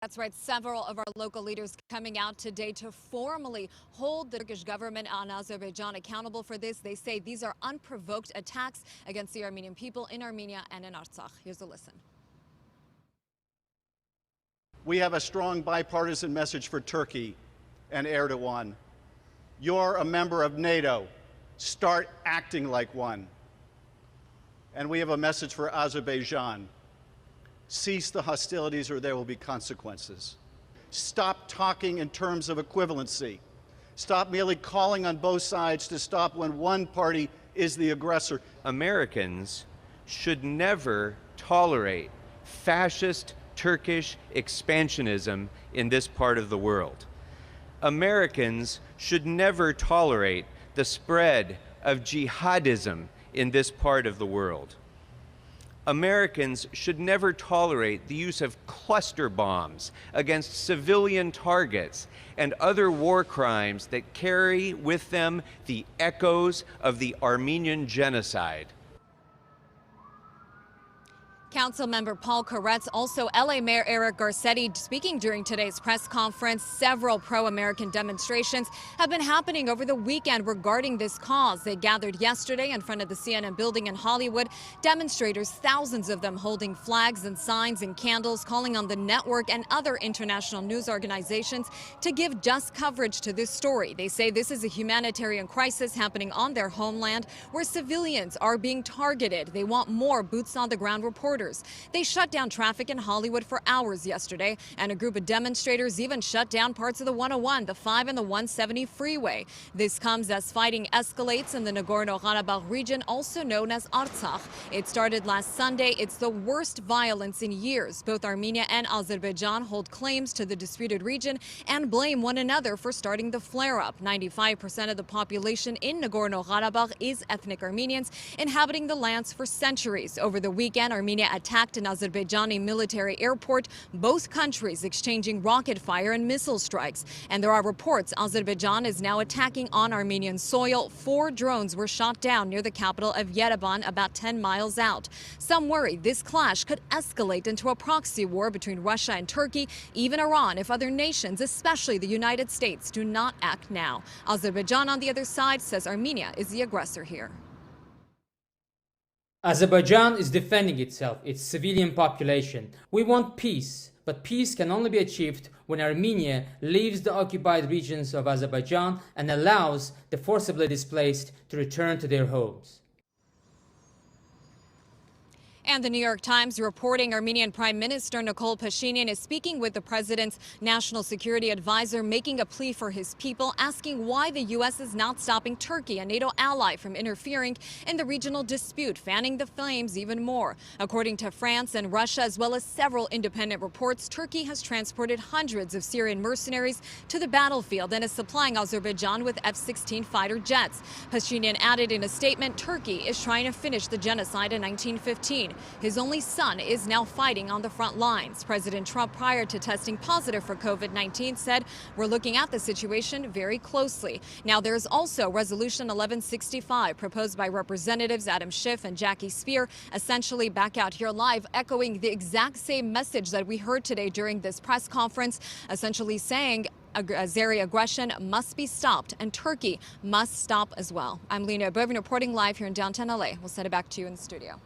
That's right. Several of our local leaders coming out today to formally hold the Turkish government and Azerbaijan accountable for this. They say these are unprovoked attacks against the Armenian people in Armenia and in Artsakh. Here's a listen. We have a strong bipartisan message for Turkey and Erdogan. You're a member of NATO. Start acting like one. And we have a message for Azerbaijan. Cease the hostilities or there will be consequences. Stop talking in terms of equivalency. Stop merely calling on both sides to stop when one party is the aggressor. Americans should never tolerate fascist Turkish expansionism in this part of the world. Americans should never tolerate the spread of jihadism in this part of the world. Americans should never tolerate the use of cluster bombs against civilian targets and other war crimes that carry with them the echoes of the Armenian genocide. Council member Paul Koretz, also LA Mayor Eric Garcetti speaking during today's press conference. Several pro-American demonstrations have been happening over the weekend regarding this cause. They gathered yesterday in front of the CNN building in Hollywood. Demonstrators, thousands of them, holding flags and signs and candles, calling on the network and other international news organizations to give just coverage to this story. They say this is a humanitarian crisis happening on their homeland where civilians are being targeted. They want more boots on the ground reporters. They shut down traffic in Hollywood for hours yesterday, and a group of demonstrators even shut down parts of the 101, the 5 and the 170 freeway. This comes as fighting escalates in the Nagorno-Karabakh region, also known as Artsakh. It started last Sunday. It's the worst violence in years. Both Armenia and Azerbaijan hold claims to the disputed region and blame one another for starting the flare-up. 95% of the population in Nagorno-Karabakh is ethnic Armenians, inhabiting the lands for centuries. Over the weekend, Armenia attacked an Azerbaijani military airport, both countries exchanging rocket fire and missile strikes. And there are reports Azerbaijan is now attacking on Armenian soil. 4 drones were shot down near the capital of Yerevan, about 10 miles out. Some worry this clash could escalate into a proxy war between Russia and Turkey, even Iran, if other nations, especially the United States, do not act now. Azerbaijan, on the other side, says Armenia is the aggressor here. Azerbaijan is defending itself, its civilian population. We want peace, but peace can only be achieved when Armenia leaves the occupied regions of Azerbaijan and allows the forcibly displaced to return to their homes. And the New York Times reporting Armenian Prime Minister Nikol Pashinyan is speaking with the president's national security advisor, making a plea for his people, asking why the U.S. is not stopping Turkey, a NATO ally, from interfering in the regional dispute, fanning the flames even more. According to France and Russia, as well as several independent reports, Turkey has transported hundreds of Syrian mercenaries to the battlefield and is supplying Azerbaijan with F-16 fighter jets. Pashinyan added in a statement, Turkey is trying to finish the genocide in 1915. His only son is now fighting on the front lines. President Trump, prior to testing positive for COVID-19, said, "We're looking at the situation very closely." Now, there's also Resolution 1165 proposed by Representatives Adam Schiff and Jackie Speer, essentially back out here live, echoing the exact same message that we heard today during this press conference, essentially saying Azeri aggression must be stopped and Turkey must stop as well. I'm Lena Bovin reporting live here in downtown LA. We'll send it back to you in the studio.